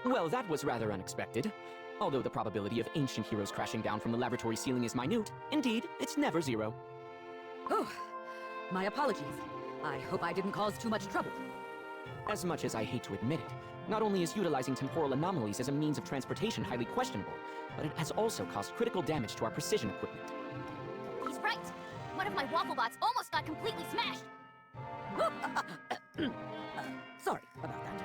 Well, that was rather unexpected. Although the probability of ancient heroes crashing down from the laboratory ceiling is minute, indeed, it's never zero. Oh, my apologies. I hope I didn't cause too much trouble. As much as I hate to admit it, not only is utilizing temporal anomalies as a means of transportation highly questionable, but it has also caused critical damage to our precision equipment. He's right. One of my waffle bots almost got completely smashed. Sorry about that.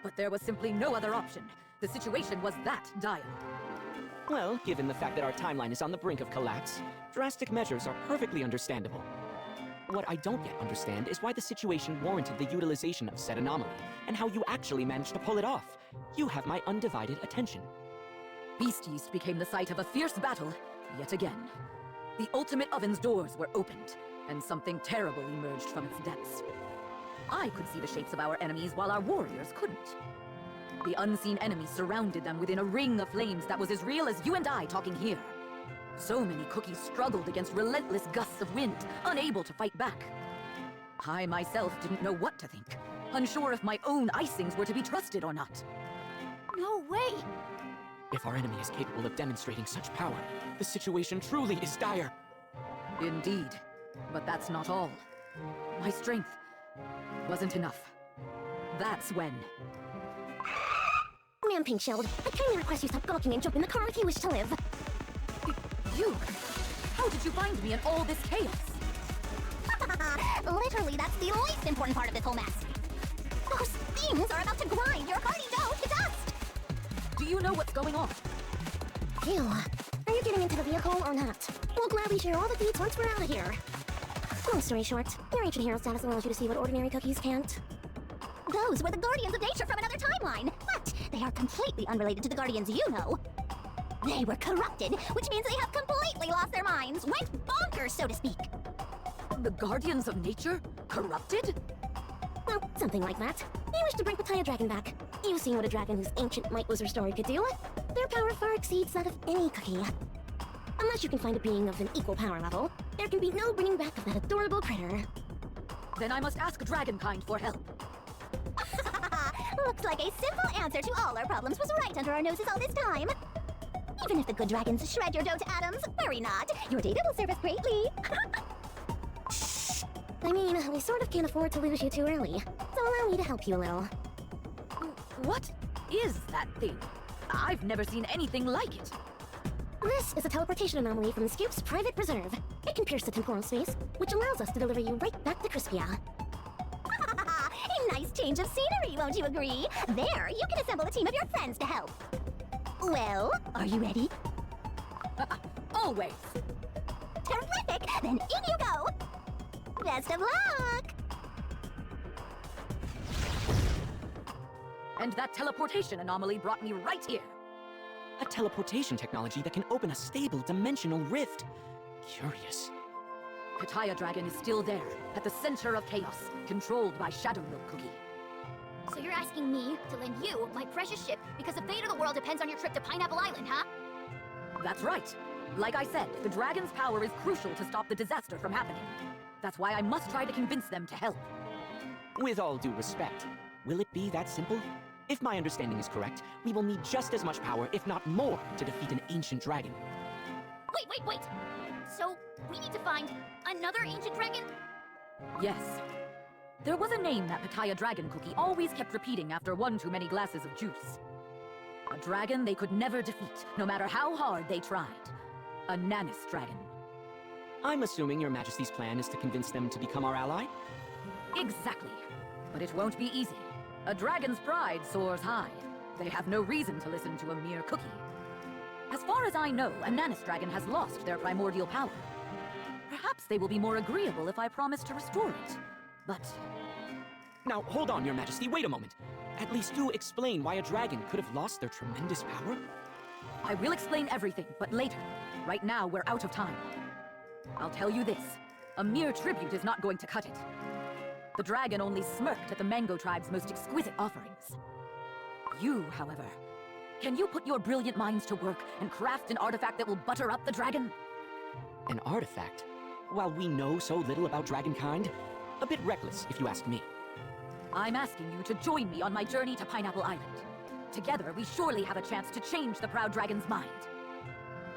But there was simply no other option. The situation was that dire. Well, given the fact that our timeline is on the brink of collapse, drastic measures are perfectly understandable. What I don't yet understand is why the situation warranted the utilization of said anomaly, and how you actually managed to pull it off. You have my undivided attention. Beast Yeast became the site of a fierce battle, yet again. The Ultimate Oven's doors were opened, and something terrible emerged from its depths. I could see the shapes of our enemies while our warriors couldn't. The unseen enemy surrounded them within a ring of flames that was as real as you and I talking here. So many cookies struggled against relentless gusts of wind, unable to fight back. I myself didn't know what to think, unsure if my own icings were to be trusted or not. No way! If our enemy is capable of demonstrating such power, the situation truly is dire. Indeed, but that's not all. My strength wasn't enough. That's when... Ma'am Pinkshield, I kindly request you stop gawking and jump in the car if you wish to live. You? How did you find me in all this chaos? Literally, that's the least important part of this whole mess. Those things are about to grind your hearty dough to dust! Do you know what's going on? Ew. Are you getting into the vehicle or not? We'll gladly share all the deeds once we're out of here. Long story short, your ancient hero status allows you to see what ordinary cookies can't. Those were the Guardians of Nature from another timeline, but they are completely unrelated to the Guardians you know. They were corrupted, which means they have completely lost their minds, went bonkers, so to speak. The Guardians of Nature? Corrupted? Well, something like that. They wish to bring Pitaya Dragon back. You've seen what a dragon whose ancient might was restored could do. Their power far exceeds that of any cookie. Unless you can find a being of an equal power level, there can be no bringing back of that adorable critter. Then I must ask Dragonkind for help. Looks like a simple answer to all our problems was right under our noses all this time. Even if the good dragons shred your dough to atoms, worry not. Your data will serve us greatly. I mean, we sort of can't afford to lose you too early, so allow me to help you a little. What is that thing? I've never seen anything like it. This is a teleportation anomaly from Scoop's private preserve. It can pierce the temporal space, which allows us to deliver you right back to Crispia. A nice change of scenery, won't you agree? There, you can assemble a team of your friends to help. Well, are you ready? Always. Terrific! Then in you go! Best of luck! And that teleportation anomaly brought me right here. A teleportation technology that can open a stable dimensional rift. Curious. Pitaya Dragon is still there, at the center of chaos, controlled by Shadow Milk Cookie. So you're asking me to lend you my precious ship because the fate of the world depends on your trip to Pineapple Island, huh? That's right. Like I said, the dragon's power is crucial to stop the disaster from happening. That's why I must try to convince them to help. With all due respect, will it be that simple? If my understanding is correct, we will need just as much power, if not more, to defeat an ancient dragon. Wait! So, we need to find another ancient dragon? Yes. There was a name that Pitaya Dragon Cookie always kept repeating after one too many glasses of juice. A dragon they could never defeat, no matter how hard they tried. A Nanis dragon. I'm assuming Your Majesty's plan is to convince them to become our ally? Exactly. But it won't be easy. A dragon's pride soars high. They have no reason to listen to a mere cookie. As far as I know, a Nanis dragon has lost their primordial power. Perhaps they will be more agreeable if I promise to restore it. But... Now, hold on, Your Majesty, wait a moment. At least do explain why a dragon could have lost their tremendous power? I will explain everything, but later. Right now, we're out of time. I'll tell you this. A mere tribute is not going to cut it. The dragon only smirked at the Mango Tribe's most exquisite offerings. You, however, can you put your brilliant minds to work and craft an artifact that will butter up the dragon? An artifact? While we know so little about Dragonkind, A bit reckless, if you ask me. I'm asking you to join me on my journey to Pineapple Island. Together, we surely have a chance to change the Proud Dragon's mind.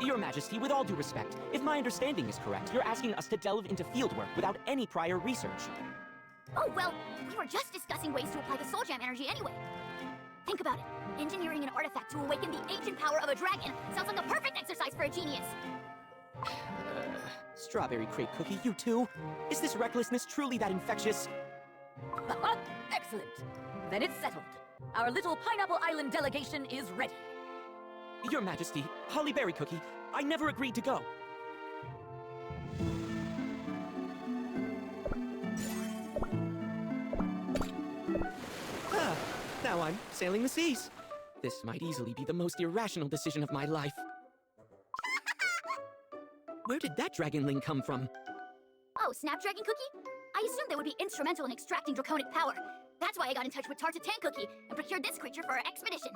Your Majesty, with all due respect, if my understanding is correct, you're asking us to delve into fieldwork without any prior research. Oh, well, we were just discussing ways to apply the Soul Gem energy anyway. Think about it. Engineering an artifact to awaken the ancient power of a dragon sounds like a perfect exercise for a genius. Strawberry Crate Cookie, you too? Is this recklessness truly that infectious? Excellent. Then it's settled. Our little Pineapple Island delegation is ready. Your Majesty, Holly Berry Cookie, I never agreed to go. Now I'm sailing the seas. This might easily be the most irrational decision of my life. Where did that dragonling come from? Oh, Snapdragon Cookie? I assumed they would be instrumental in extracting draconic power. That's why I got in touch with Tartatan Cookie and procured this creature for our expedition.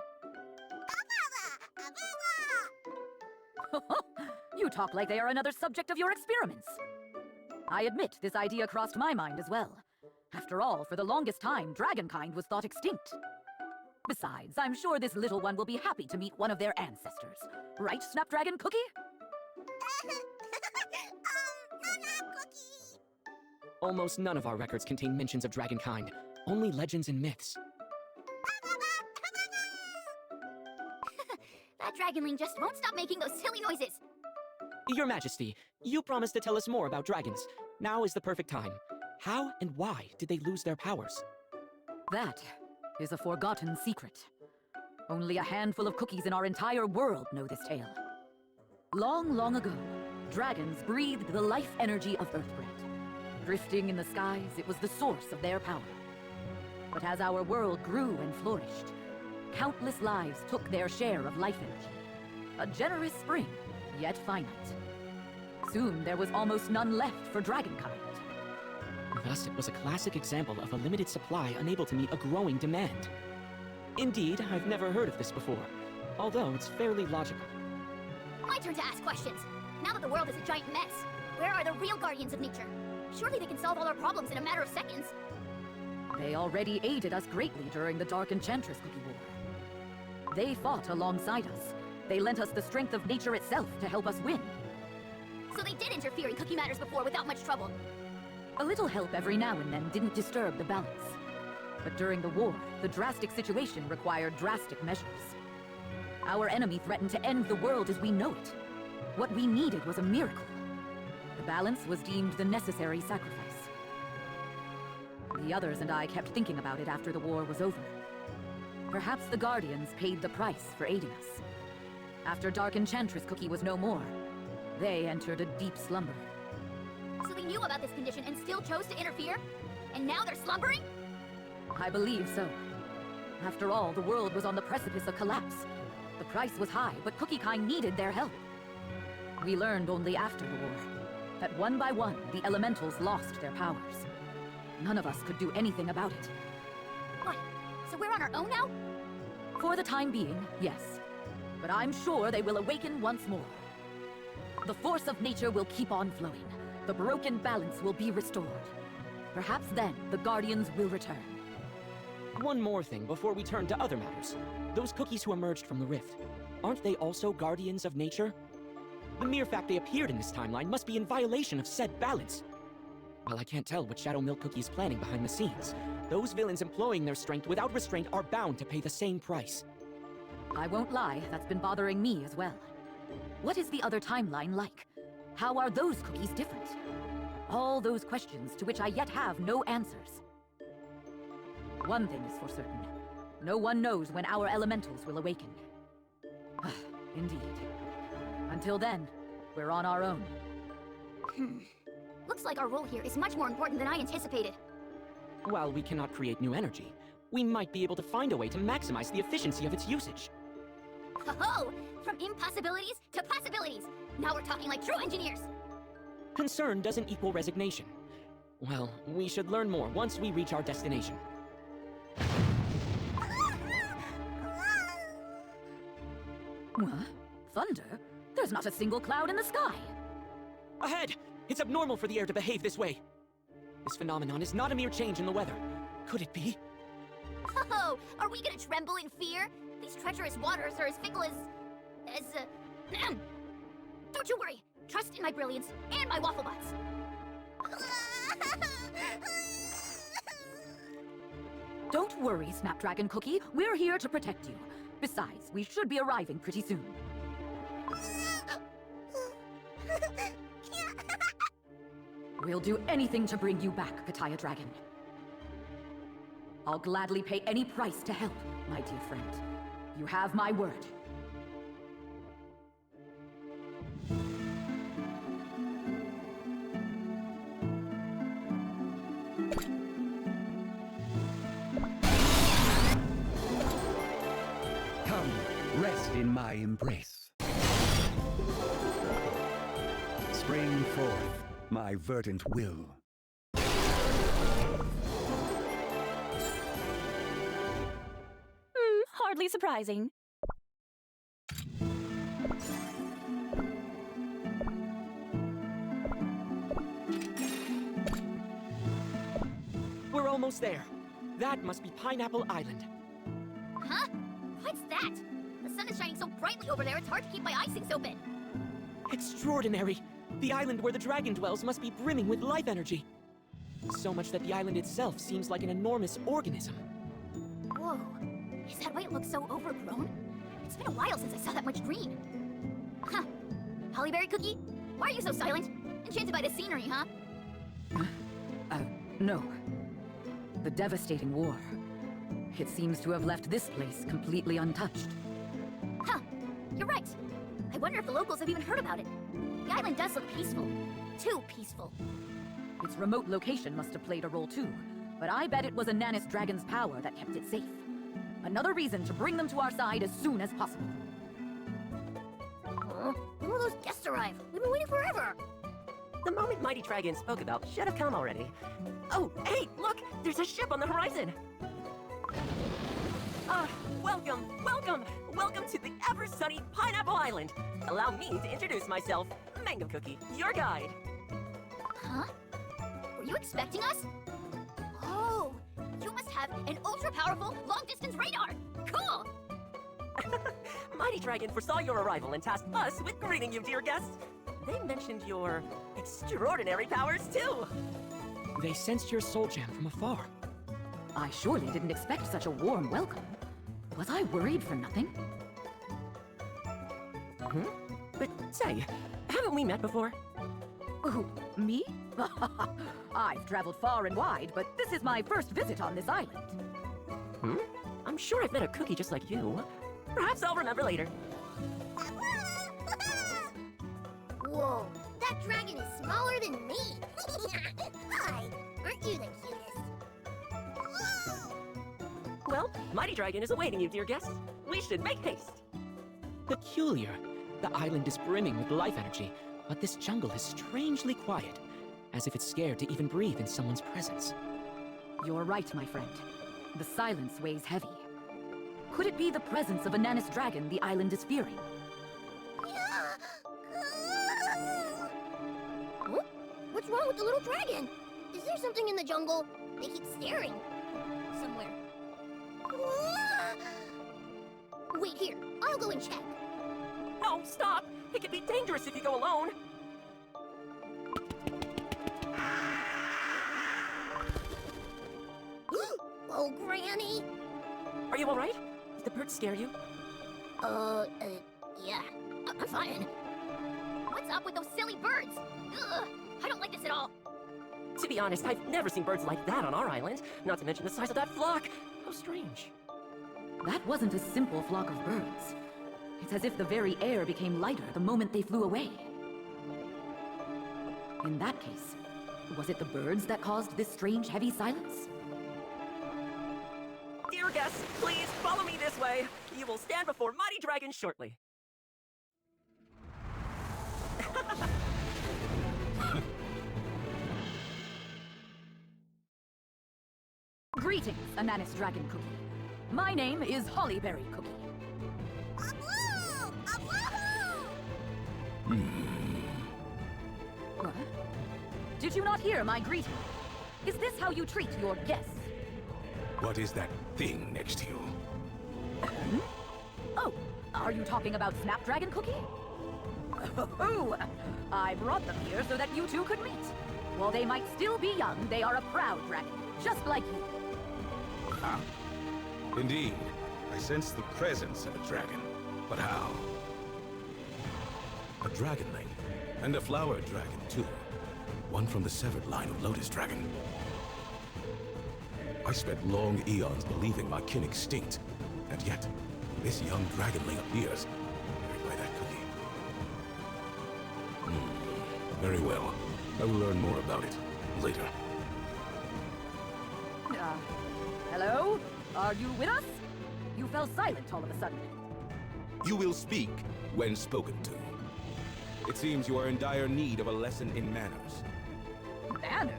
You talk like they are another subject of your experiments. I admit this idea crossed my mind as well. After all, for the longest time, dragonkind was thought extinct. Besides, I'm sure this little one will be happy to meet one of their ancestors. Right, Snapdragon Cookie? Almost none of our records contain mentions of dragonkind. Only legends and myths. That dragonling just won't stop making those silly noises. Your Majesty, you promised to tell us more about dragons. Now is the perfect time. How and why did they lose their powers? That is a forgotten secret. Only a handful of cookies in our entire world know this tale. Long, long ago, dragons breathed the life energy of Earthbread. Drifting in the skies, it was the source of their power. But as our world grew and flourished, countless lives took their share of life energy. A generous spring, yet finite. Soon there was almost none left for dragonkind. Thus, it was a classic example of a limited supply unable to meet a growing demand. Indeed, I've never heard of this before, although it's fairly logical. My turn to ask questions. Now that the world is a giant mess, where are the real guardians of nature? Surely they can solve all our problems in a matter of seconds. They already aided us greatly during the Dark Enchantress Cookie War. They fought alongside us. They lent us the strength of nature itself to help us win. So they did interfere in cookie matters before without much trouble. A little help every now and then didn't disturb the balance. But during the war, the drastic situation required drastic measures. Our enemy threatened to end the world as we know it. What we needed was a miracle. The balance was deemed the necessary sacrifice. The others and I kept thinking about it after the war was over. Perhaps the Guardians paid the price for aiding us. After Dark Enchantress Cookie was no more, they entered a deep slumber. So they knew about this condition and still chose to interfere? And now they're slumbering? I believe so. After all, the world was on the precipice of collapse. The price was high, but Cookiekind needed their help. We learned only after the war that one by one, the elementals lost their powers. None of us could do anything about it. What? So we're on our own now? For the time being, yes. But I'm sure they will awaken once more. The force of nature will keep on flowing. The broken balance will be restored. Perhaps then, the Guardians will return. One more thing before we turn to other matters. Those cookies who emerged from the rift, aren't they also guardians of nature? The mere fact they appeared in this timeline must be in violation of said balance. While I can't tell what Shadow Milk Cookie is planning behind the scenes, those villains employing their strength without restraint are bound to pay the same price. I won't lie, that's been bothering me as well. What is the other timeline like? How are those cookies different? All those questions to which I yet have no answers. One thing is for certain. No one knows when our elementals will awaken. Indeed. Until then, we're on our own. Looks like our role here is much more important than I anticipated. While we cannot create new energy, we might be able to find a way to maximize the efficiency of its usage. Ho-ho! From impossibilities to possibilities! Now we're talking like true engineers! Concern doesn't equal resignation. Well, we should learn more once we reach our destination. What? Thunder? There's not a single cloud in the sky! Ahead! It's abnormal for the air to behave this way. This phenomenon is not a mere change in the weather. Could it be? Oh, are we gonna tremble in fear? These treacherous waters are as fickle as... Don't you worry. Trust in my brilliance and my waffle butts. Don't worry, Snapdragon Cookie. We're here to protect you. Besides, we should be arriving pretty soon. We'll do anything to bring you back, Kataya Dragon. I'll gladly pay any price to help, my dear friend. You have my word. Come, rest in my embrace. Spring forth, my verdant will. Hardly surprising. We're almost there. That must be Pineapple Island. Huh? What's that? The sun is shining so brightly over there, it's hard to keep my eyes open. Extraordinary! The island where the dragon dwells must be brimming with life energy. So much that the island itself seems like an enormous organism. Whoa. Is that why it looks so overgrown? It's been a while since I saw that much green. Huh. Hollyberry Cookie? Why are you so silent? Enchanted by the scenery, huh? No. The devastating war. It seems to have left this place completely untouched. Huh. You're right. I wonder if the locals have even heard about it. The island does look peaceful. Too peaceful. Its remote location must have played a role too, but I bet it was a Nanis dragon's power that kept it safe. Another reason to bring them to our side as soon as possible. When will those guests arrive? We've been waiting forever. The moment Mighty Dragon spoke about should have come already. Oh, hey, look! There's a ship on the horizon! Welcome, welcome! Welcome to the ever-sunny Pineapple Island! Allow me to introduce myself, Mango Cookie, your guide. Huh? Were you expecting us? Oh, you must have an ultra-powerful, long-distance radar! Cool! Mighty Dragon foresaw your arrival and tasked us with greeting you, dear guests. They mentioned your extraordinary powers, too! They sensed your soul gem from afar. I surely didn't expect such a warm welcome. Was I worried for nothing? But say, haven't we met before? Who, me? I've traveled far and wide, but this is my first visit on this island. I'm sure I've met a cookie just like you. Perhaps I'll remember later. Whoa, that dragon is smaller than me. Hi, aren't you the cutest? Well, Mighty Dragon is awaiting you, dear guests. We should make haste. Peculiar. The island is brimming with life energy, but this jungle is strangely quiet, as if it's scared to even breathe in someone's presence. You're right, my friend. The silence weighs heavy. Could it be the presence of a Nanis dragon the island is fearing? Huh? What's wrong with the little dragon? Is there something in the jungle? They keep staring. Somewhere. Wait here. I'll go and check. No, stop! It can be dangerous if you go alone. Oh, Granny. Are you alright? Did the bird scare you? Yeah. I'm fine. What's up with those silly birds? Ugh, I don't like this at all. To be honest, I've never seen birds like that on our island. Not to mention the size of that flock. How strange. That wasn't a simple flock of birds. It's as if the very air became lighter the moment they flew away. In that case, was it the birds that caused this strange heavy silence? Dear guests, please follow me this way. You will stand before Mighty Dragon shortly. Greetings, Ananis Dragon Cookie. My name is Hollyberry Cookie. What? Did you not hear my greeting? Is this how you treat your guests? What is that thing next to you? Oh, are you talking about Snapdragon Cookie? Oh, I brought them here so that you two could meet. While they might still be young, they are a proud dragon, just like you. Ah, indeed. I sense the presence of a dragon. But how? A dragonling. And a flower dragon, too. One from the severed line of Lotus Dragon. I spent long eons believing my kin extinct. And yet, this young dragonling appears, carried by that cookie. Very well. I will learn more about it later. Hello? Are you with us? You fell silent all of a sudden. You will speak when spoken to. It seems you are in dire need of a lesson in manners. Manners?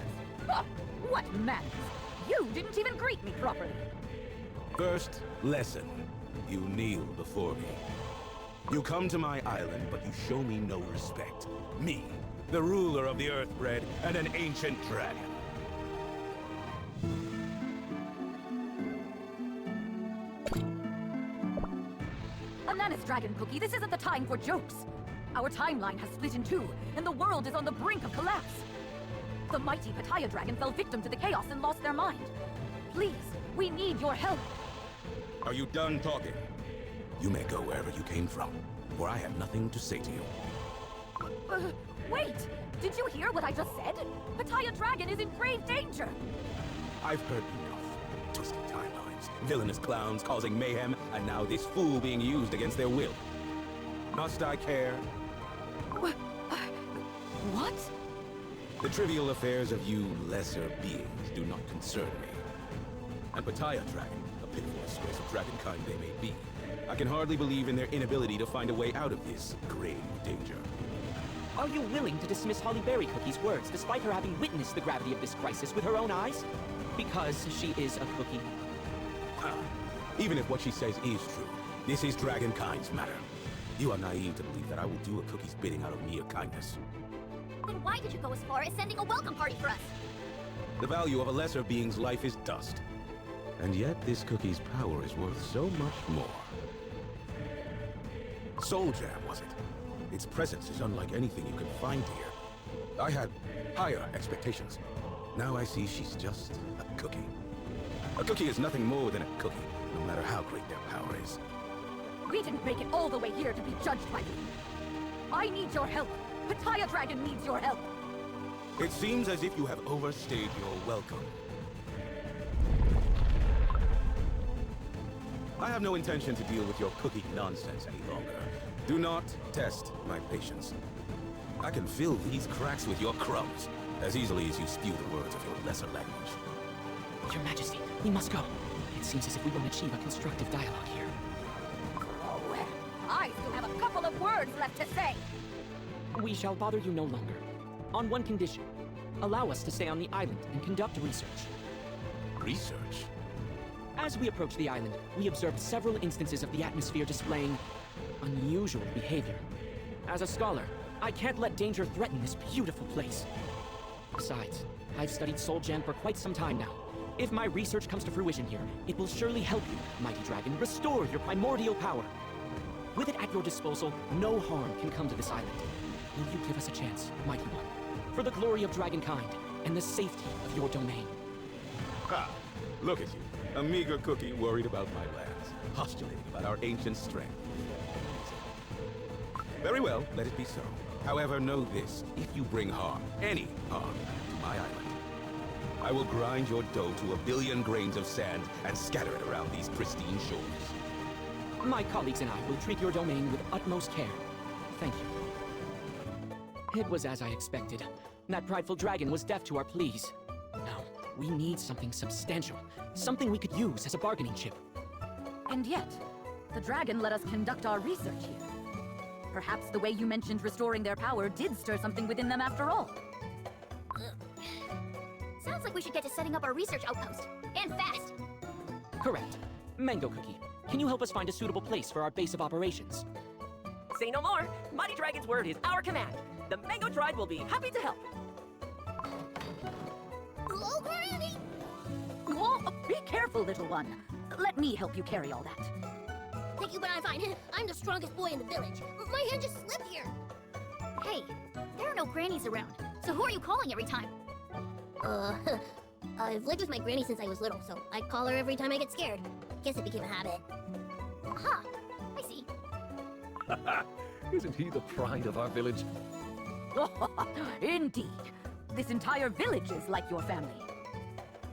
Huh, what manners? You didn't even greet me properly. First lesson. You kneel before me. You come to my island, but you show me no respect. Me, the ruler of the Earthbred and an ancient dragon. Ananas Dragon Cookie, this isn't the time for jokes. Our timeline has split in two, and the world is on the brink of collapse. The mighty Pattaya Dragon fell victim to the chaos and lost their mind. Please, we need your help. Are you done talking? You may go wherever you came from, for I have nothing to say to you. Wait! Did you hear what I just said? Pattaya Dragon is in grave danger! I've heard enough. Twisted timelines, villainous clowns causing mayhem, and now this fool being used against their will. Must I care? What? The trivial affairs of you lesser beings do not concern me. And Pattaya Dragon, a pitiful disgrace of dragonkind they may be, I can hardly believe in their inability to find a way out of this grave danger. Are you willing to dismiss Holly Berry Cookie's words despite her having witnessed the gravity of this crisis with her own eyes? Because she is a cookie. Even if what she says is true, this is dragonkind's matter. You are naive to believe that I will do a cookie's bidding out of mere kindness. Then why did you go as far as sending a welcome party for us? The value of a lesser being's life is dust. And yet this cookie's power is worth so much more. Soul Jam, was it? Its presence is unlike anything you can find here. I had higher expectations. Now I see she's just a cookie. A cookie is nothing more than a cookie, no matter how great their power is. We didn't make it all the way here to be judged by you. I need your help. Pattaya Dragon needs your help. It seems as if you have overstayed your welcome. I have no intention to deal with your cookie nonsense any longer. Do not test my patience. I can fill these cracks with your crumbs as easily as you spew the words of your lesser language. Your Majesty, we must go. It seems as if we won't achieve a constructive dialogue here. Oh, I still have a couple of words left to say. We shall bother you no longer. On one condition. Allow us to stay on the island and conduct research. Research? As we approached the island, we observed several instances of the atmosphere displaying unusual behavior. As a scholar, I can't let danger threaten this beautiful place. Besides, I've studied Soul Gem for quite some time now. If my research comes to fruition here, it will surely help you, Mighty Dragon, restore your primordial power. With it at your disposal, no harm can come to this island. Will you give us a chance, Mighty One? For the glory of Dragonkind and the safety of your domain. Ha! Look at you, a meager cookie worried about my lands, postulating about our ancient strength. Very well, let it be so. However, know this, if you bring harm, any harm, to my island, I will grind your dough to 1 billion grains of sand and scatter it around these pristine shores. My colleagues and I will treat your domain with utmost care. Thank you. It was as I expected. That prideful dragon was deaf to our pleas. No, we need something substantial. Something we could use as a bargaining chip. And yet, the dragon let us conduct our research here. Perhaps the way you mentioned restoring their power did stir something within them after all. Sounds like we should get to setting up our research outpost. And fast! Correct. Mango Cookie, can you help us find a suitable place for our base of operations? Say no more. Mighty Dragon's word is our command. The Mango Tribe will be happy to help. Oh, Granny! Oh, be careful, little one. Let me help you carry all that. Thank you, but I'm fine. I'm the strongest boy in the village. My hand just slipped here. Hey, there are no grannies around. So who are you calling every time? I've lived with my granny since I was little, so I call her every time I get scared. Guess it became a habit. Aha! I see. Isn't he the pride of our village? Indeed. This entire village is like your family.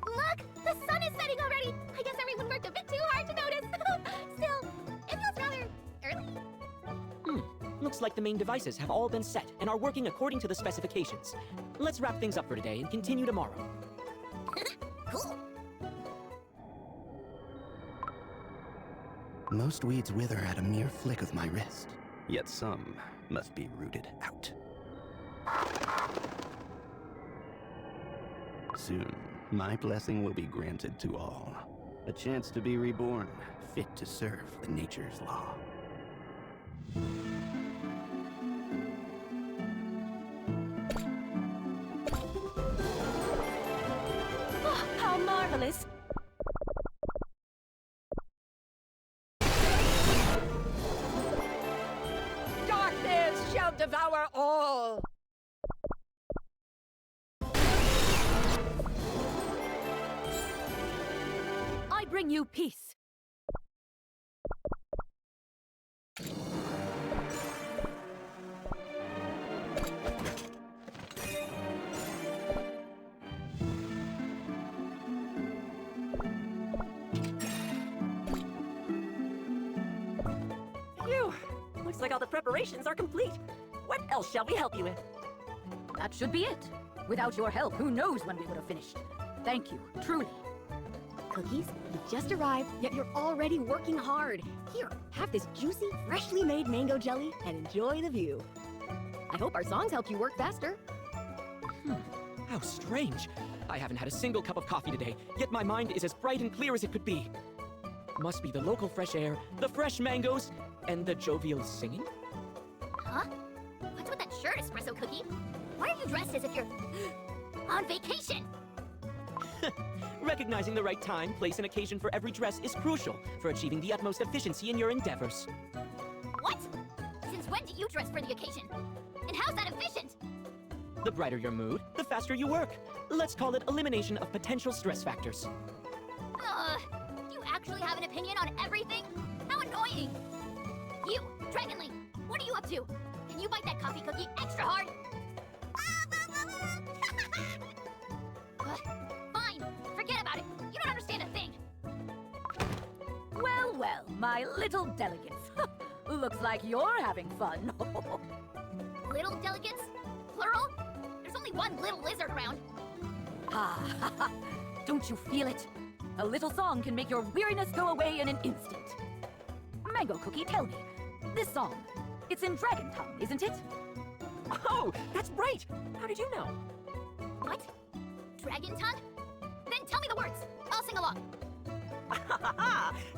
Look! The sun is setting already! I guess everyone worked a bit too hard to notice. Still, it feels rather early. Looks like the main devices have all been set and are working according to the specifications. Let's wrap things up for today and continue tomorrow. Cool. Most weeds wither at a mere flick of my wrist, yet some must be rooted out. Soon, my blessing will be granted to all. A chance to be reborn, fit to serve the nature's law. Oh, how marvelous! Darkness shall devour all! I bring you peace. Phew! Looks like all the preparations are complete. What else shall we help you with? That should be it. Without your help, who knows when we would have finished. Thank you, truly. Cookies, you just arrived, yet you're already working hard. Here, have this juicy, freshly made mango jelly and enjoy the view. I hope our songs helped you work faster. How strange. I haven't had a single cup of coffee today, yet my mind is as bright and clear as it could be. Must be the local fresh air, the fresh mangoes, and the jovial singing? Huh? What's with that shirt, Espresso Cookie? Why are you dressed as if you're on vacation? Recognizing the right time, place, and occasion for every dress is crucial for achieving the utmost efficiency in your endeavors. What? Since when do you dress for the occasion? And how's that efficient? The brighter your mood, the faster you work. Let's call it elimination of potential stress factors. Do you actually have an opinion on everything? How annoying! You, Dragonling, what are you up to? Can you bite that coffee cookie extra hard? Fine, forget about it. You don't understand a thing. Well, well, my little delegates. Looks like you're having fun. Little delegates? Plural? There's only one little lizard around. Ah, don't you feel it? A little song can make your weariness go away in an instant. Mango Cookie, tell me, this song, it's in Dragon Tongue, isn't it? Oh, that's right! How did you know? What? Dragon tongue? Then tell me the words. I'll sing along.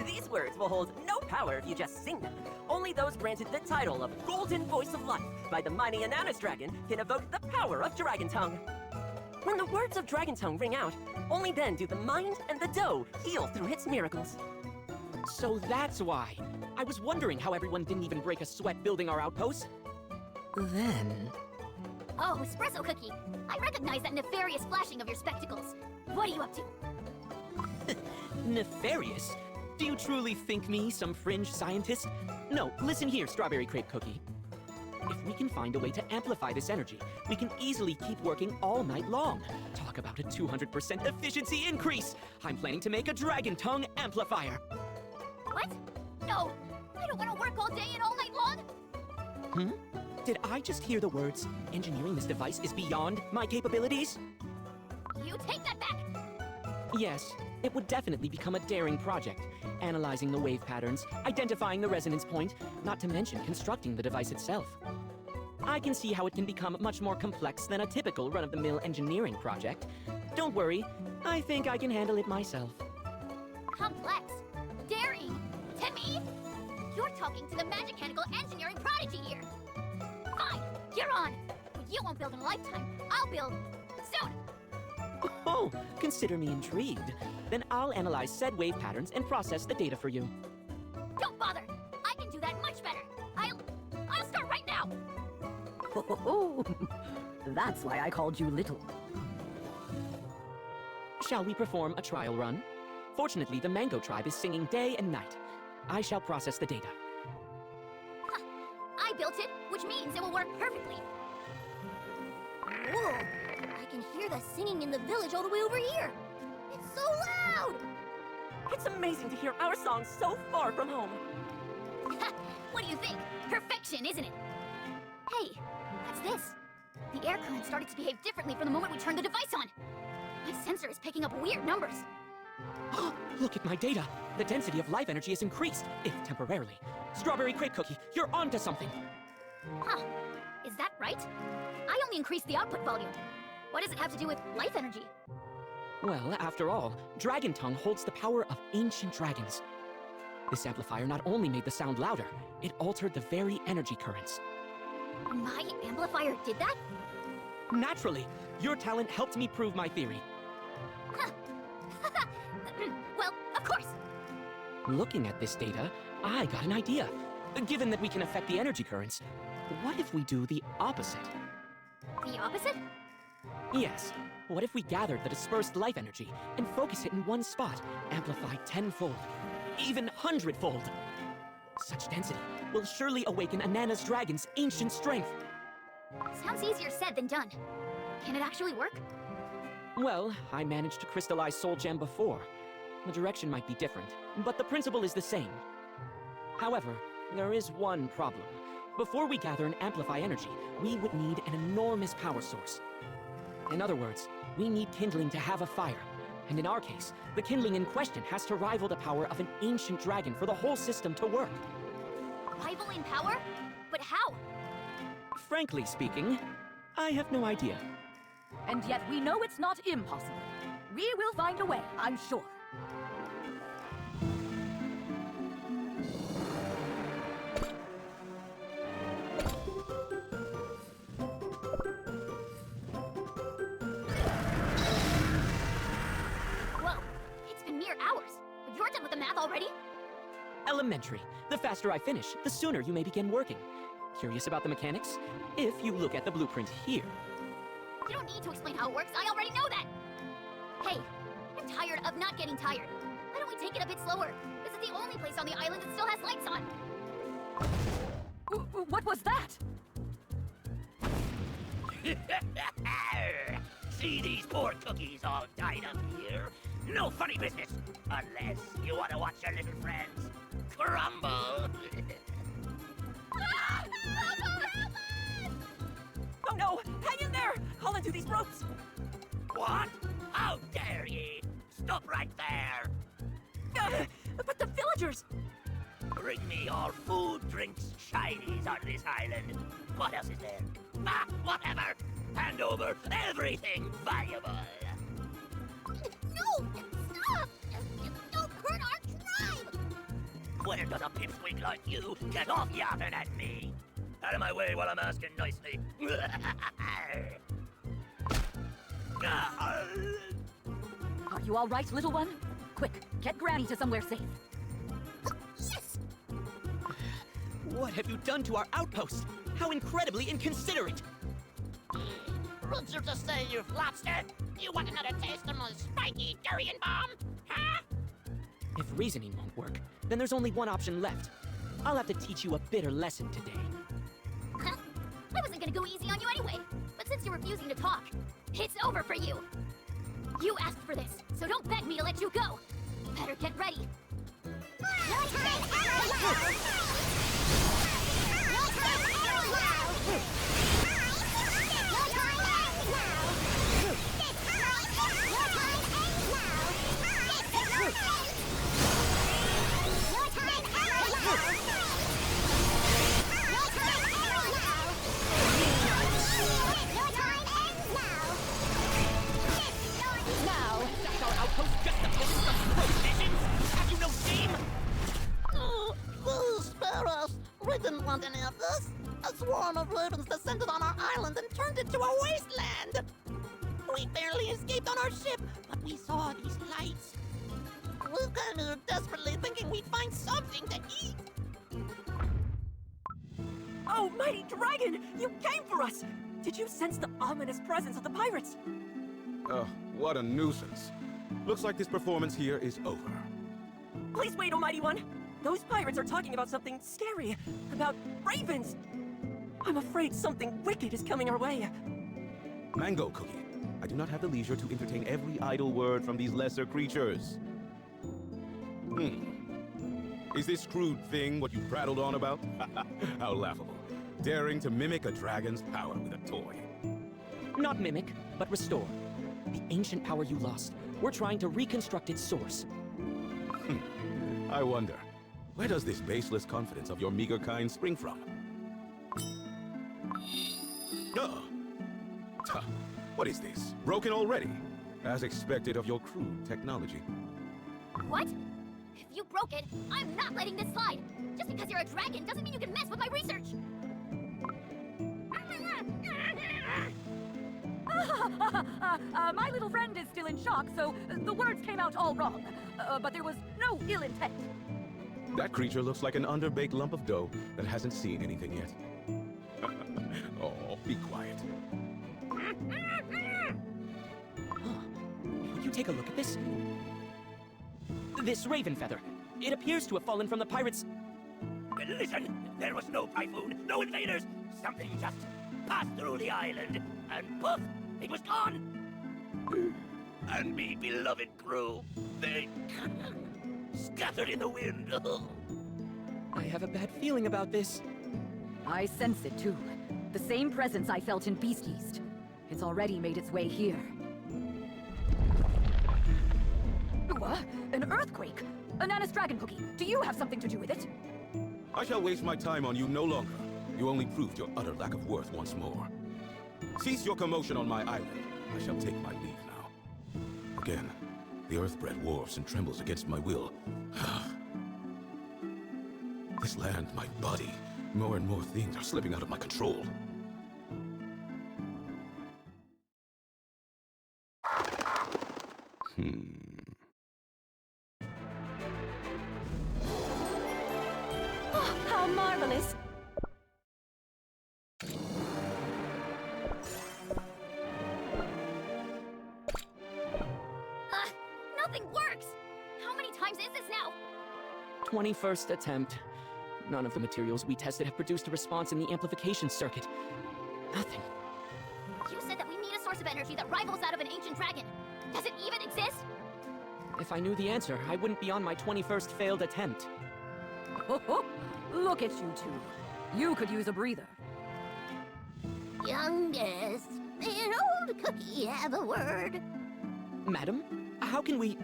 These words will hold no power if you just sing them. Only those granted the title of Golden Voice of Life by the mighty Ananas Dragon can evoke the power of Dragon Tongue. When the words of Dragon Tongue ring out, only then do the mind and the dough heal through its miracles. So that's why. I was wondering how everyone didn't even break a sweat building our outpost. Then... Oh, Espresso Cookie. I recognize that nefarious flashing of your spectacles. What are you up to? Nefarious? Do you truly think me some fringe scientist? No, listen here, Strawberry Crepe Cookie. If we can find a way to amplify this energy, we can easily keep working all night long. Talk about a 200% efficiency increase! I'm planning to make a Dragon Tongue amplifier. What? No, I don't want to work all day and all night long. Did I just hear the words, engineering this device is beyond my capabilities? You take that back. Yes, it would definitely become a daring project. Analyzing the wave patterns, identifying the resonance point, not to mention constructing the device itself. I can see how it can become much more complex than a typical run-of-the-mill engineering project. Don't worry, I think I can handle it myself. Complex. Daring. To me? You're talking to the Magicanical Engineering Prodigy here. Fine, you're on. But you won't build in a lifetime. I'll build soon. Oh, Oh, consider me intrigued. Then I'll analyze said wave patterns and process the data for you. Don't bother. I can do that much better. I'll start right now. Oh, that's why I called you little. Shall we perform a trial run? Fortunately, the Mango Tribe is singing day and night. I shall process the data. I built it, which means it will work perfectly. Whoa! I can hear the singing in the village all the way over here. It's so loud! It's amazing to hear our songs so far from home. What do you think? Perfection, isn't it? Hey, what's this? The air current started to behave differently from the moment we turned the device on. My sensor is picking up weird numbers. Look at my data. The density of life energy is increased, if temporarily. Strawberry Crate Cookie, you're onto something. Huh. Is that right? I only increased the output volume. What does it have to do with life energy? Well, after all, Dragon Tongue holds the power of ancient dragons. This amplifier not only made the sound louder, it altered the very energy currents. My amplifier did that? Naturally, your talent helped me prove my theory. Well, of course. Looking at this data, I got an idea. Given that we can affect the energy currents, what if we do the opposite? The opposite? Yes. What if we gathered the dispersed life energy and focus it in one spot, amplified tenfold, even 100-fold? Such density will surely awaken Anana's dragon's ancient strength. Sounds easier said than done. Can it actually work? Well, I managed to crystallize Soul Gem before. The direction might be different, but the principle is the same. However, there is one problem. Before we gather and amplify energy, we would need an enormous power source. In other words, we need kindling to have a fire. And in our case, the kindling in question has to rival the power of an ancient dragon for the whole system to work. Rival in power? But how? Frankly speaking, I have no idea. And yet we know it's not impossible. We will find a way, I'm sure. Whoa, it's been mere hours. But you're done with the math already? Elementary. The faster I finish, the sooner you may begin working. Curious about the mechanics? If you look at the blueprint here. You don't need to explain how it works. I already know that. Hey, I'm tired of not getting tired. Why don't we take it a bit slower? This is the only place on the island that still has lights on. What was that? See these poor cookies all tied up here? No funny business, unless you want to watch your little friends crumble. Oh no! Hang in there! Hold onto these ropes! What? How dare ye? Stop right there! But the villagers! Bring me all food, drinks, shinies on this island. What else is there? Ah, whatever! Hand over everything valuable! No! Stop! Don't hurt our tribe! Where does a pipsqueak like you get off yapping at me? Out of my way while I'm asking nicely. Are you all right, little one? Quick, get Granny to somewhere safe. Yes! What have you done to our outpost? How incredibly inconsiderate! Rules you to say, you lobster? You want another taste of my spiky durian bomb? Huh? If reasoning won't work, then there's only one option left. I'll have to teach you a bitter lesson today. Huh? I wasn't gonna go easy on you anyway. But since you're refusing to talk, it's over for you. You asked for this, so don't beg me to let you go. Better get ready. Spare us! We didn't want any of this! A swarm of rodents descended on our island and turned it to a wasteland! We barely escaped on our ship, we saw these lights. We're kind of desperately thinking we'd find something to eat. Oh, mighty dragon! You came for us! Did you sense the ominous presence of the pirates? What a nuisance. Looks like this performance here is over. Please wait, Almighty One! Those pirates are talking about something scary. About ravens! I'm afraid something wicked is coming our way. Mango Cookie, I do not have the leisure to entertain every idle word from these lesser creatures. Is this crude thing what you prattled on about? How laughable. Daring to mimic a dragon's power with a toy. Not mimic, but restore. The ancient power you lost. We're trying to reconstruct its source. I wonder, where does this baseless confidence of your meager kind spring from? What is this? Broken already? As expected of your crude technology. What? If you broke it, I'm not letting this slide. Just because you're a dragon doesn't mean you can mess with my research. My little friend is still in shock, so the words came out all wrong. But there was no ill intent. That creature looks like an underbaked lump of dough that hasn't seen anything yet. Oh, be quiet. Would you take a look at this? This raven feather. It appears to have fallen from the pirates. Listen, there was no typhoon, no invaders. Something just passed through the island, and poof, it was gone. And me beloved crew, they scattered in the wind. I have a bad feeling about this. I sense it too. The same presence I felt in Beast East. It's already made its way here. What? An earthquake? Ananas Dragon Cookie, do you have something to do with it? I shall waste my time on you no longer. You only proved your utter lack of worth once more. Cease your commotion on my island. I shall take my leave now. Again, the earthbred warps and trembles against my will. This land, my body, more and more things are slipping out of my control. Oh, how marvelous! Nothing works! How many times is this now? 21st attempt. None of the materials we tested have produced a response in the amplification circuit. Nothing. You said that we need a source of energy that rivals that of an ancient dragon. Does it even exist? If I knew the answer, I wouldn't be on my 21st failed attempt. Oh, look at you two. You could use a breather. Youngest, may an old cookie have a word? Madam, how can we...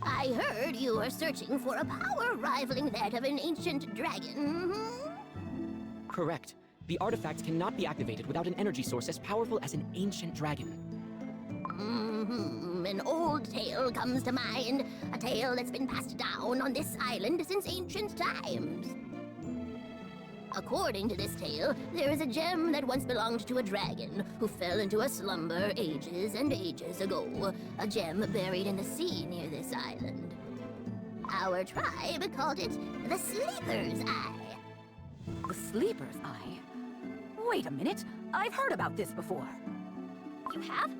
I heard you were searching for a power rivaling that of an ancient dragon. Correct. The artifact cannot be activated without an energy source as powerful as an ancient dragon. An old tale comes to mind. A tale that's been passed down on this island since ancient times. According to this tale, there is a gem that once belonged to a dragon who fell into a slumber ages and ages ago. A gem buried in the sea near this island. Our tribe called it the Sleeper's Eye. The Sleeper's Eye? Wait a minute. I've heard about this before. You have?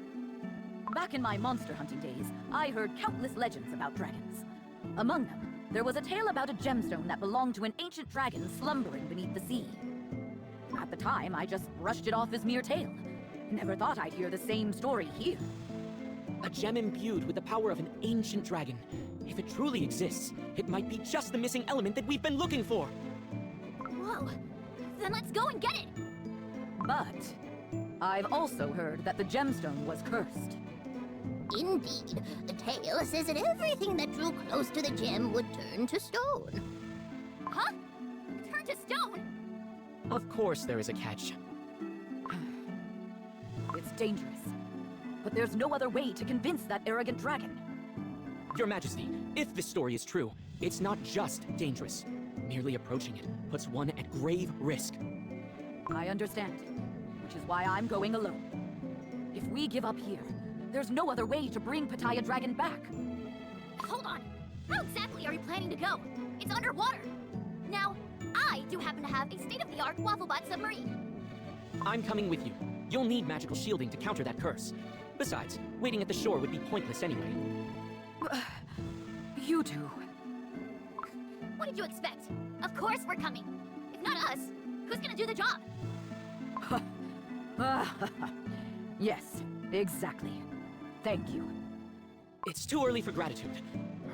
Back in my monster hunting days, I heard countless legends about dragons. Among them, there was a tale about a gemstone that belonged to an ancient dragon slumbering beneath the sea. At the time, I just brushed it off as mere tale. Never thought I'd hear the same story here. A gem imbued with the power of an ancient dragon. If it truly exists, it might be just the missing element that we've been looking for. Whoa. Then let's go and get it! But I've also heard that the gemstone was cursed. Indeed, the tale says that everything that drew close to the gem would turn to stone. Huh? Turn to stone? Of course there is a catch. It's dangerous. But there's no other way to convince that arrogant dragon. Your Majesty, if this story is true, it's not just dangerous. Merely approaching it puts one at grave risk. I understand, which is why I'm going alone. If we give up here, There's no other way to bring Pattaya Dragon back. Hold on. How exactly are you planning to go? It's underwater. Now, I do happen to have a state-of-the-art Wafflebot submarine. I'm coming with you. You'll need magical shielding to counter that curse. Besides, waiting at the shore would be pointless anyway. You two. What did you expect? Of course we're coming. If not us, who's gonna do the job? Yes, exactly. Thank you. It's too early for gratitude.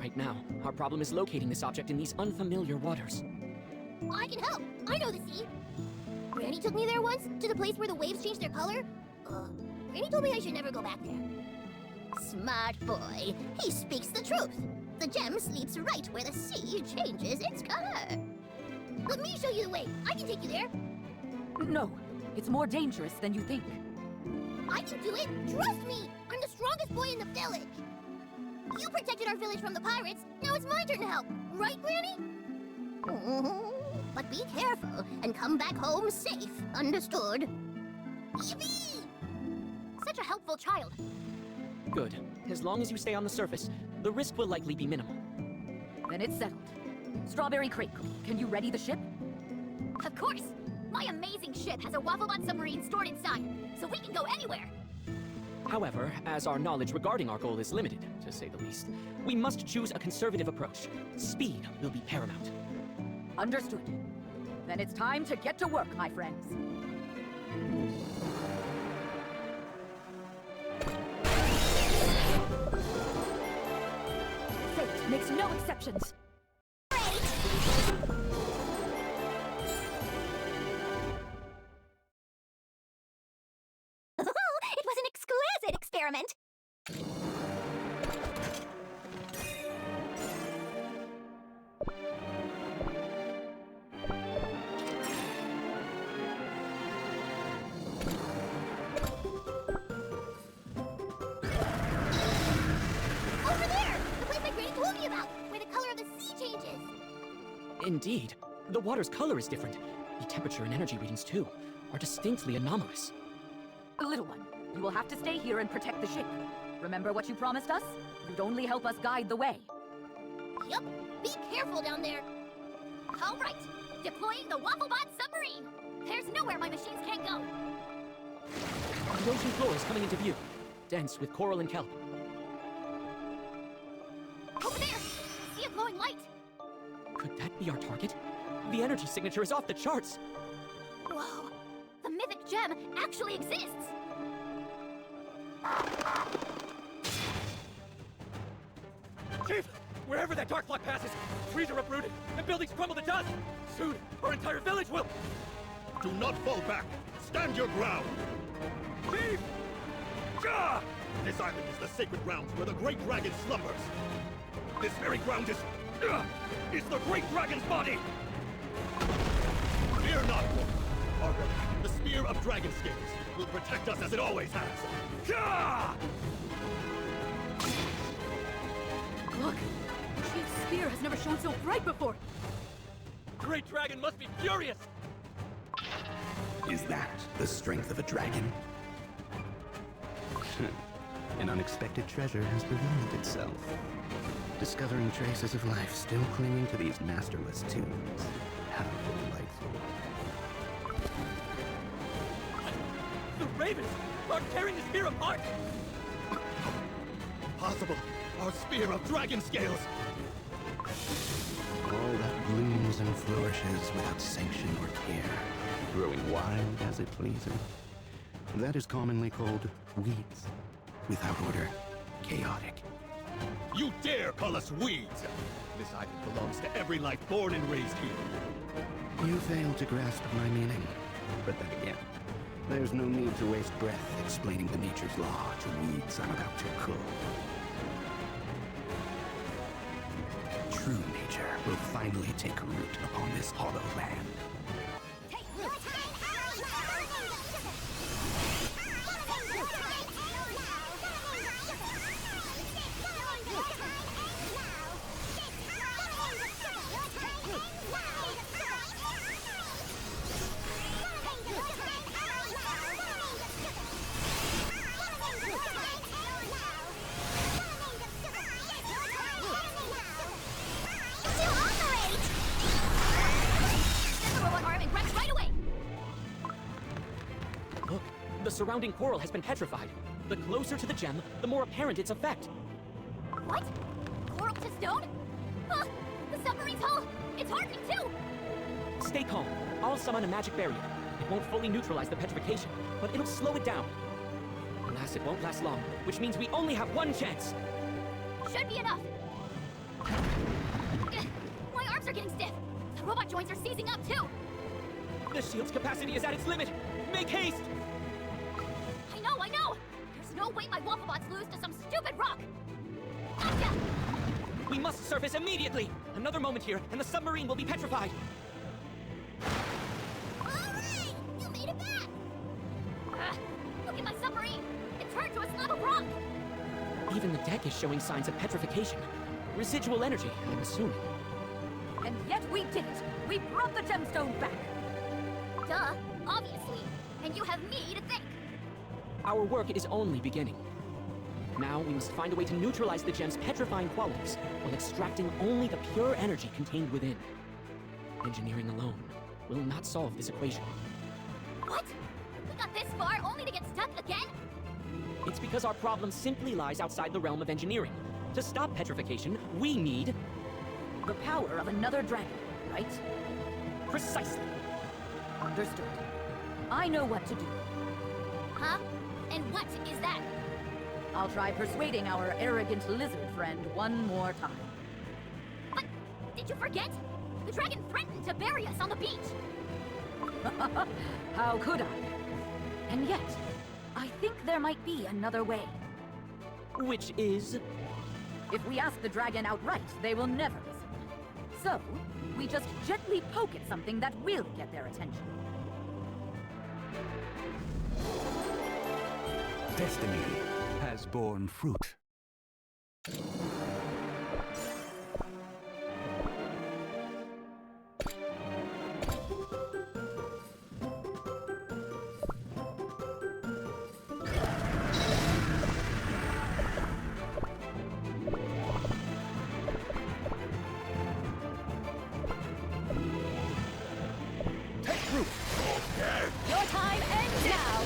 Right now, our problem is locating this object in these unfamiliar waters. I can help. I know the sea. Granny took me there once, to the place where the waves change their color. Granny told me I should never go back there. Smart boy. He speaks the truth. The gem sleeps right where the sea changes its color. Let me show you the way. I can take you there. No, it's more dangerous than you think. I can do it. Trust me. I'm the strongest boy in the village. You protected our village from the pirates. Now it's my turn to help. Right, Granny? But be careful and come back home safe. Understood? Yippee! Such a helpful child. Good. As long as you stay on the surface, the risk will likely be minimal. Then it's settled. Strawberry Crate Cookie, can you ready the ship? Of course. My amazing ship has a Wafflebot submarine stored inside, so we can go anywhere. However, as our knowledge regarding our goal is limited, to say the least, we must choose a conservative approach. Speed will be paramount. Understood. Then it's time to get to work, my friends. Fate makes no exceptions. It was an exquisite experiment. Over there! The place my granny told me about, where the color of the sea changes. Indeed. The water's color is different. The temperature and energy readings, too, are distinctly anomalous. Little one, you will have to stay here and protect the ship. Remember what you promised us? You'd only help us guide the way. Yup. Be careful down there. All right. Deploying the Wafflebot submarine. There's nowhere my machines can't go. The ocean floor is coming into view, dense with coral and kelp. Over there! See a glowing light? Could that be our target? The energy signature is off the charts! Whoa! The mythic gem actually exists! Chief! Wherever that dark block passes, trees are uprooted and buildings crumble to dust! Soon, our entire village will... Do not fall back! Stand your ground! Chief! Gah! This island is the sacred grounds where the Great Dragon slumbers. This very ground is the Great Dragon's body! Fear not, Wolf. Our relic, the Spear of Dragon Scales, will protect us as it always has. Gah! Look! Chief's spear has never shone so bright before! Great Dragon must be furious! Is that the strength of a dragon? An unexpected treasure has revealed itself. Discovering traces of life still clinging to these masterless tombs. How delightful. The ravens are tearing the spear apart! Possible. Our Spear of Dragon Scales! All that blooms and flourishes without sanction or care, growing wild as it pleases. That is commonly called weeds. Without order, chaotic. You dare call us weeds! This island belongs to every life born and raised here. You fail to grasp my meaning. But then again, there's no need to waste breath explaining the nature's law to weeds I'm about to cook. True nature will finally take root upon this hollow land. Take root! surrounding coral has been petrified. The closer to the gem, the more apparent its effect. What? Coral to stone? Huh! The submarine's hull! It's hardening too! Stay calm. I'll summon a magic barrier. It won't fully neutralize the petrification, but it'll slow it down. Alas, it won't last long, which means we only have one chance. Should be enough. My arms are getting stiff. The robot joints are seizing up too. The shield's capacity is at its limit. Make haste! I know! There's no way my Wafflebots lose to some stupid rock! Gotcha! We must surface immediately! Another moment here, and the submarine will be petrified! Alright! You made it back! Look at my submarine! It turned to a slab of rock! Even the deck is showing signs of petrification. Residual energy, I'm assuming. And yet we did it! We brought the gemstone back! Duh, obviously. And you have me to thank. Our work is only beginning. Now we must find a way to neutralize the gem's petrifying qualities while extracting only the pure energy contained within. Engineering alone will not solve this equation. What? We got this far only to get stuck again? It's because our problem simply lies outside the realm of engineering. To stop petrification, we need... The power of another dragon, right? Precisely. Understood. I know what to do. Huh? And what is that? I'll try persuading our arrogant lizard friend one more time. But did you forget? The dragon threatened to bury us on the beach. How could I? And yet, I think there might be another way. Which is... If we ask the dragon outright, they will never listen. So, we just gently poke at something that will get their attention. Destiny has borne fruit. Your time ends now!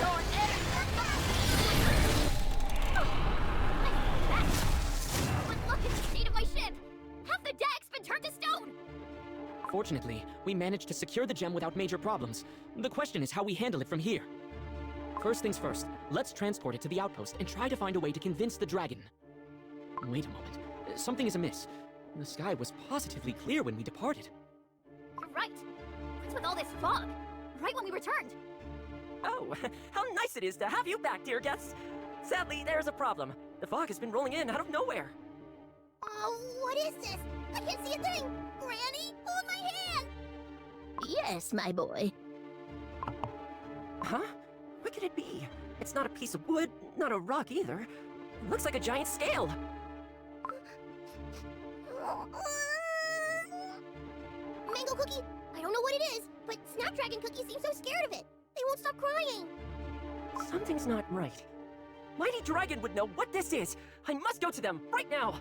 But look at the state of my ship! Half the deck's been turned to stone! Fortunately, we managed to secure the gem without major problems. The question is how we handle it from here. First things first, let's transport it to the outpost and try to find a way to convince the dragon. Wait a moment. Something is amiss. The sky was positively clear when we departed. You're right. What's with all this fog? Right when we returned. Oh, how nice it is to have you back, dear guests. Sadly, there's a problem. The fog has been rolling in out of nowhere. What is this? I can't see a thing! Granny, hold my hand! Yes, my boy. Huh? What could it be? It's not a piece of wood, not a rock either. It looks like a giant scale. Mango Cookie, I don't know what it is, but Snapdragon Cookie seems so scared of it. They won't stop crying. Something's not right. Mighty Dragon would know what this is. I must go to them right now.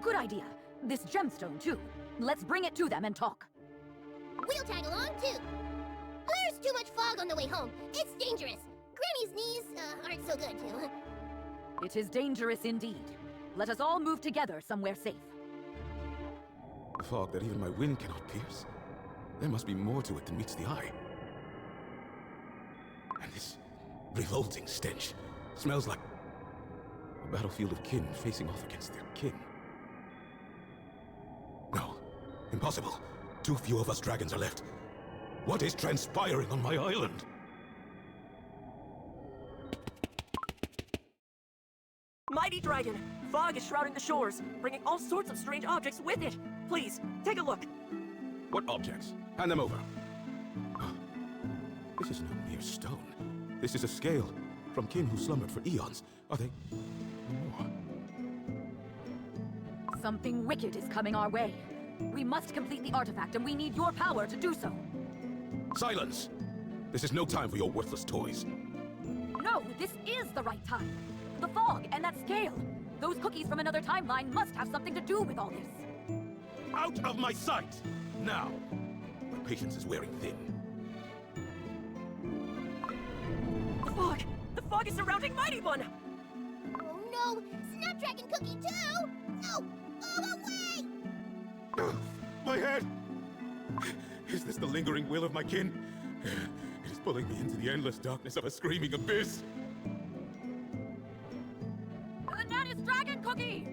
Good idea. This gemstone, too. Let's bring it to them and talk. We'll tag along, too. There's too much fog on the way home. It's dangerous. Granny's knees aren't so good, too. It is dangerous indeed. Let us all move together somewhere safe. A fog that even my wind cannot pierce. There must be more to it than meets the eye. And this revolting stench smells like a battlefield of kin facing off against their kin. No, impossible. Too few of us dragons are left. What is transpiring on my island? Mighty Dragon, fog is shrouding the shores, bringing all sorts of strange objects with it. Please, take a look. What objects? Hand them over. This is no mere stone. This is a scale from kin who slumbered for eons. Are they more? Something wicked is coming our way. We must complete the artifact, and we need your power to do so. Silence! This is no time for your worthless toys. No, this is the right time. The fog and that scale. Those cookies from another timeline must have something to do with all this. Out of my sight! Now! My patience is wearing thin. The fog! The fog is surrounding Mighty One! Oh no! Snapdragon Cookie too! No! Go away! My head! Is this the lingering will of my kin? It is pulling me into the endless darkness of a screaming abyss. Bananas Dragon Cookie!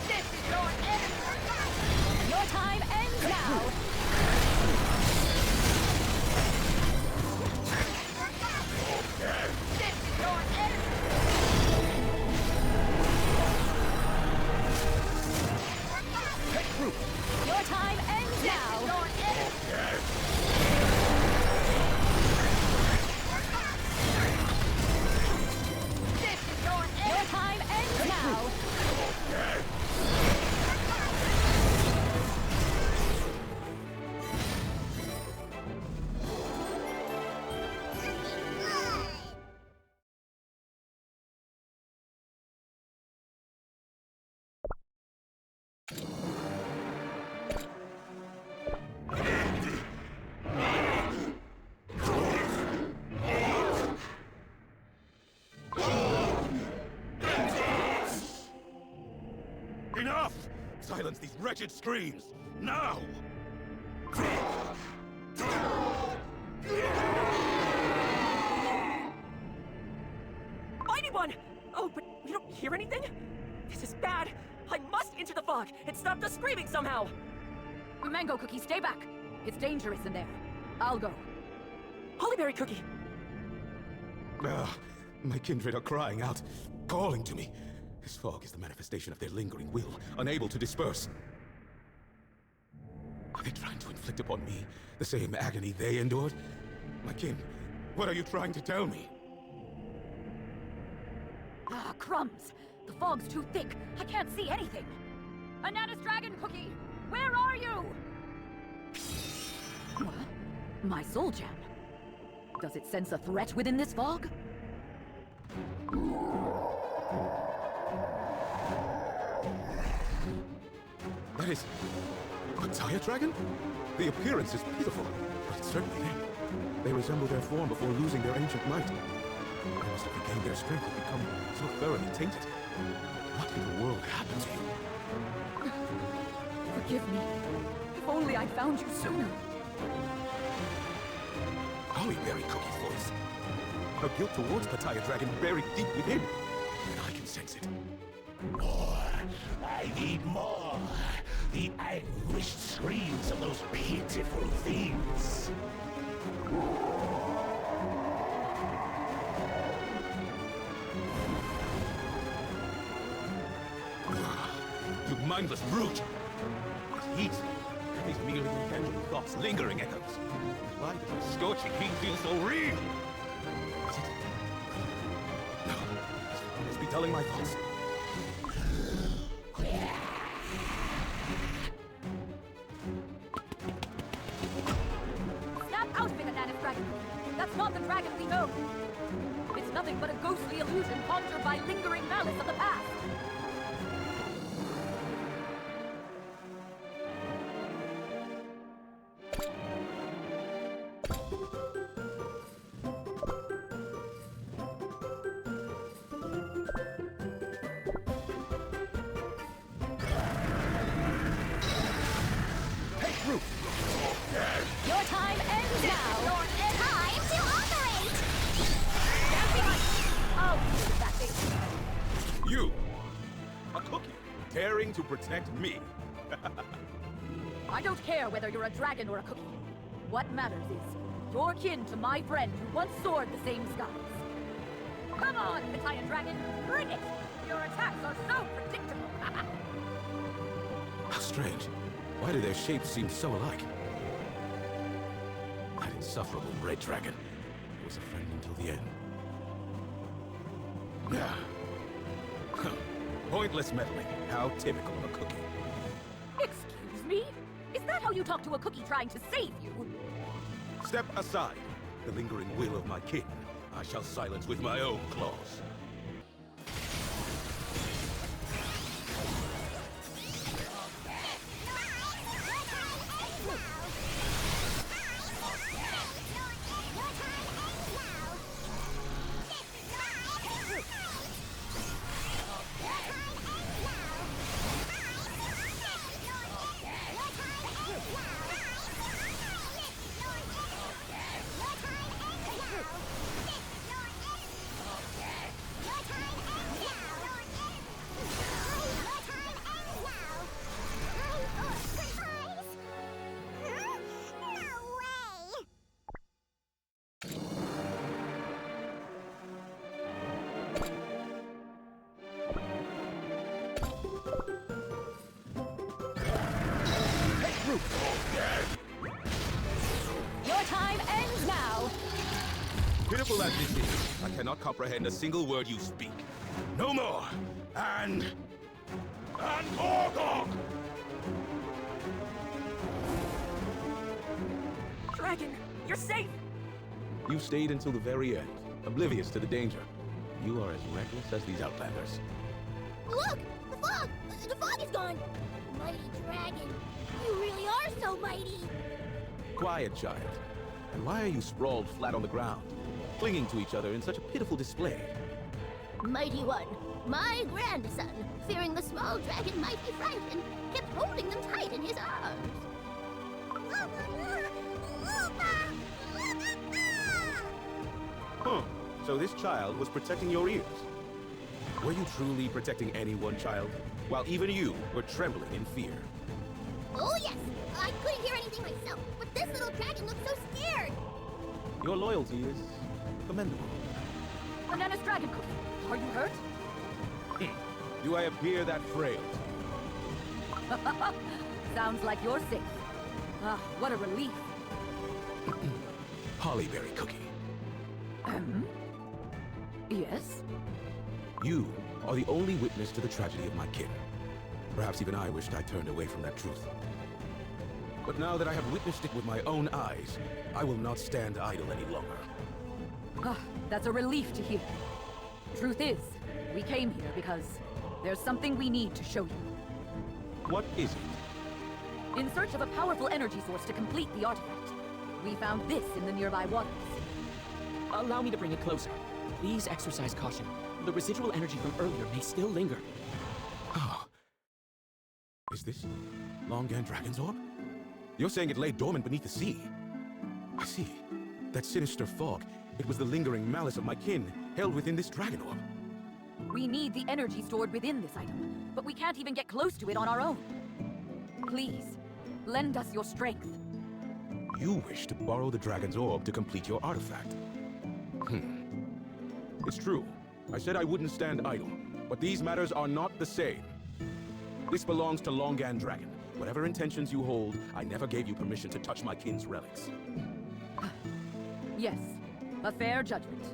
This is your end! Your time ends now! This is your end! Your time ends now! Your end! This is your end! Your time ends now! Enough! Silence these wretched screams! Now! Mighty One! Oh, but you don't hear anything? This is bad! I must enter the fog and stop the screaming somehow! Mango Cookie, stay back! It's dangerous in there. I'll go. Hollyberry Cookie! My kindred are crying out, calling to me. This fog is the manifestation of their lingering will, unable to disperse. Are they trying to inflict upon me the same agony they endured? My kin, what are you trying to tell me? Ah, crumbs! The fog's too thick. I can't see anything. Bananas Dragon Cookie, where are you? What? My soul gem. Does it sense a threat within this fog? That is... a Taya Dragon? The appearance is pitiful, but it's certainly them. They resemble their form before losing their ancient might. They must have regained their strength and become so thoroughly tainted. What in the world happened to you? Forgive me. If only I'd found you sooner. Hollyberry Cookie's voice. Her guilt towards Pattaya Dragon buried deep within. And I can sense it. More. I need more. The anguished screams of those pitiful things. You mindless brute! Heat! These merely intangible thoughts, lingering echoes. Why does the scorching heat feel so real? Is it? No. It must be telling my thoughts. Snap out of it, Bananas Dragon. That's not the dragon we know. It's nothing but a ghostly illusion conjured by lingering malice of the past. Your time ends now! Your time to operate! Oh, that thing. You! A cookie! Daring to protect me! I don't care whether you're a dragon or a cookie. What matters is, you're kin to my friend who once soared the same skies. Come on, Pattaya Dragon, bring it! Your attacks are so predictable! How strange. Why do their shapes seem so alike? That insufferable red dragon was a friend until the end. Huh. Pointless meddling. How typical of a cookie. Excuse me? Is that how you talk to a cookie trying to save you? Step aside. The lingering will of my kin I shall silence with my own claws. Fearful as this is, I cannot comprehend a single word you speak. No more! And Orgog! Dragon, you're safe! You stayed until the very end, oblivious to the danger. You are as reckless as these Outlanders. Look! The fog! The fog is gone! Mighty dragon! You really are so mighty! Quiet, child. And why are you sprawled flat on the ground, clinging to each other in such a pitiful display? Mighty One, my grandson, fearing the small dragon might be frightened, kept holding them tight in his arms. Huh. So this child was protecting your ears. Were you truly protecting anyone, child? While even you were trembling in fear. Oh yes! I couldn't hear anything myself, but this little dragon looked so scared! Your loyalty is commendable. Bananas Dragon Cookie, are you hurt? Do I appear that frail? Sounds like you're safe. Ah, what a relief. Hollyberry Cookie. Yes? You are the only witness to the tragedy of my kin. Perhaps even I wished I turned away from that truth. But now that I have witnessed it with my own eyes, I will not stand idle any longer. Ah, that's a relief to hear. Truth is, we came here because there's something we need to show you. What is it? In search of a powerful energy source to complete the artifact, we found this in the nearby waters. Allow me to bring it closer. Please exercise caution. The residual energy from earlier may still linger. Oh. Is this Longan Dragon's orb? You're saying it lay dormant beneath the sea. I see. That sinister fog, it was the lingering malice of my kin, held within this dragon orb. We need the energy stored within this item, but we can't even get close to it on our own. Please, lend us your strength. You wish to borrow the dragon's orb to complete your artifact. It's true. I said I wouldn't stand idle, but these matters are not the same. This belongs to Longan Dragon. Whatever intentions you hold, I never gave you permission to touch my kin's relics. Yes, a fair judgment.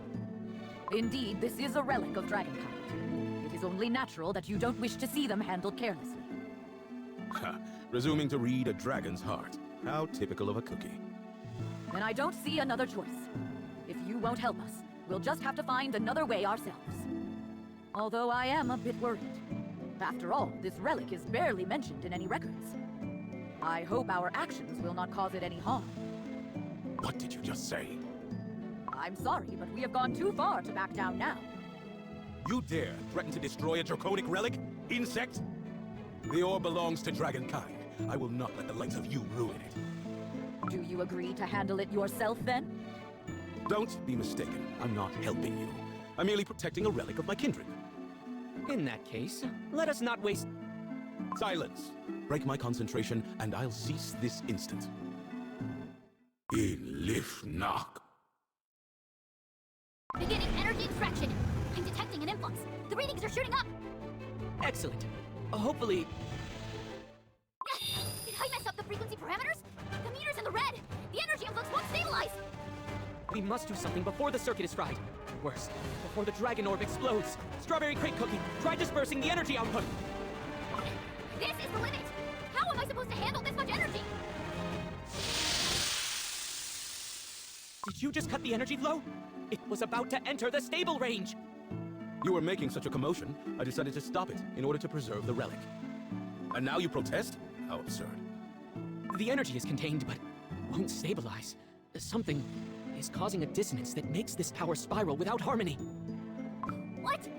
Indeed, this is a relic of dragonkind. It is only natural that you don't wish to see them handled carelessly. Presuming to read a dragon's heart. How typical of a cookie. Then I don't see another choice. If you won't help us, we'll just have to find another way ourselves. Although I am a bit worried. After all, this relic is barely mentioned in any records. I hope our actions will not cause it any harm. What did you just say? I'm sorry, but we have gone too far to back down now. You dare threaten to destroy a draconic relic? Insect? The orb belongs to dragonkind. I will not let the likes of you ruin it. Do you agree to handle it yourself, then? Don't be mistaken. I'm not helping you. I'm merely protecting a relic of my kindred. In that case, let us not waste... Silence! Break my concentration, and I'll cease this instant. In Lifnok. Beginning energy extraction. I'm detecting an influx. The readings are shooting up. Excellent. Hopefully... Did I mess up the frequency parameters? The meter's in the red. The energy influx won't stabilize. We must do something before the circuit is fried. Worse, before the dragon orb explodes. Strawberry Crate Cookie, try dispersing the energy output. This is the limit. How am I supposed to handle this much energy? Did you just cut the energy flow? It was about to enter the stable range. You were making such a commotion, I decided to stop it in order to preserve the relic. And now you protest? How absurd. The energy is contained, but won't stabilize. Something is causing a dissonance that makes this power spiral without harmony. What?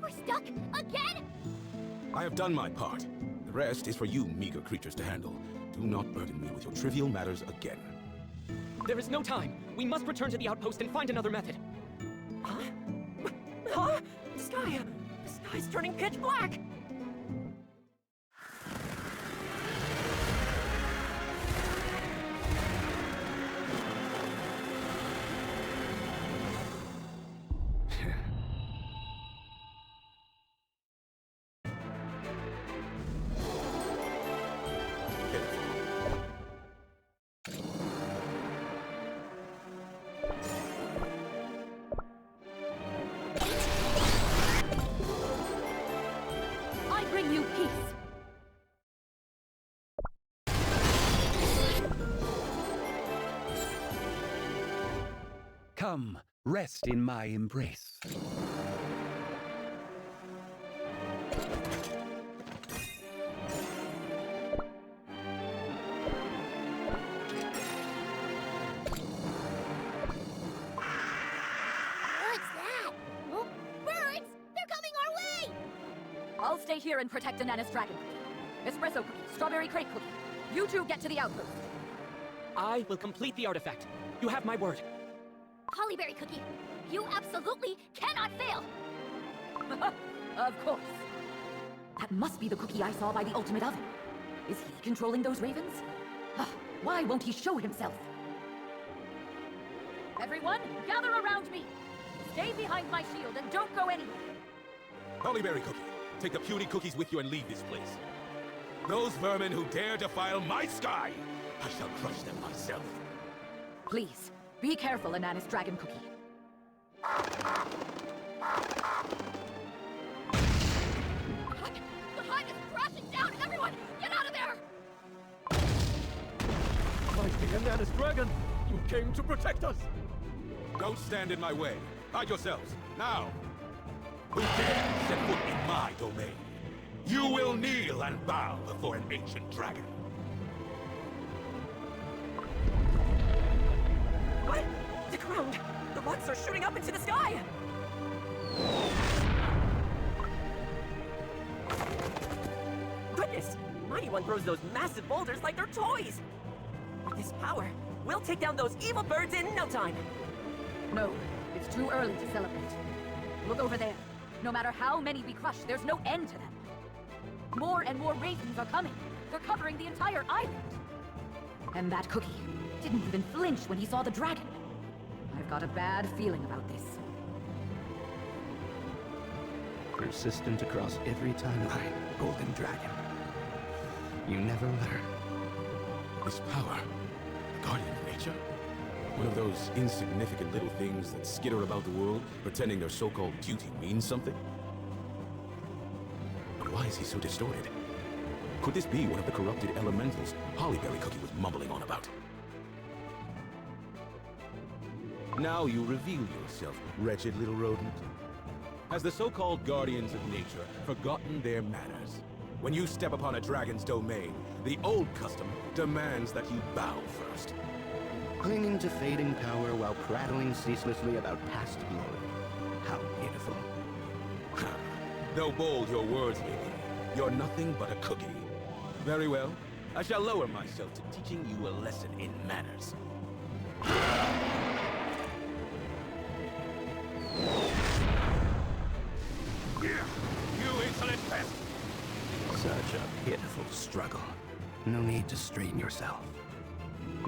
We're stuck again? I have done my part. The rest is for you meager creatures to handle. Do not burden me with your trivial matters again. There is no time. We must return to the outpost and find another method. Huh? Huh? The sky's turning pitch black! Come, rest in my embrace. What's that? Oh, birds! They're coming our way! I'll stay here and protect Ananas Dragon Cookie. Espresso Cookie, Strawberry Crate Cookie. You two get to the outpost. I will complete the artifact. You have my word. Hollyberry Cookie, you absolutely cannot fail! Of course. That must be the cookie I saw by the Ultimate Oven. Is he controlling those ravens? Why won't he show himself? Everyone, gather around me! Stay behind my shield and don't go anywhere! Hollyberry Cookie, take the puny cookies with you and leave this place. Those vermin who dare defile my sky, I shall crush them myself. Please, be careful, Ananas Dragon Cookie. The hive is crashing down! Everyone, get out of there! Mighty Ananas Dragon, you came to protect us! Don't stand in my way. Hide yourselves, now! Who dares set foot in my domain? You will kneel and bow before an ancient dragon. What? The ground! The rocks are shooting up into the sky! Goodness! Mighty One throws those massive boulders like they're toys! With this power, we'll take down those evil birds in no time! No, it's too early to celebrate. Look over there. No matter how many we crush, there's no end to them. More and more ravens are coming. They're covering the entire island. And that cookie didn't even flinch when he saw the dragon. I've got a bad feeling about this. Persistent across every timeline, Golden Dragon. You never learn. This power, the guardian of nature? One of those insignificant little things that skitter about the world, pretending their so-called duty means something? But why is he so distorted? Could this be one of the corrupted elementals Hollyberry Cookie was mumbling on about? Now you reveal yourself, wretched little rodent. Has the so-called guardians of nature forgotten their manners? When you step upon a dragon's domain, the old custom demands that you bow first. Clinging to fading power while prattling ceaselessly about past glory. How pitiful. Though bold your words may be, you're nothing but a cookie. Very well. I shall lower myself to teaching you a lesson in manners. You insolent pest! Such a pitiful struggle. No need to strain yourself.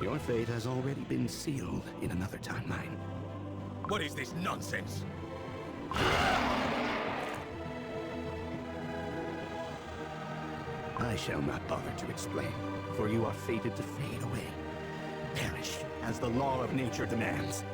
Your fate has already been sealed in another timeline. What is this nonsense? I shall not bother to explain, for you are fated to fade away. Perish, as the law of nature demands.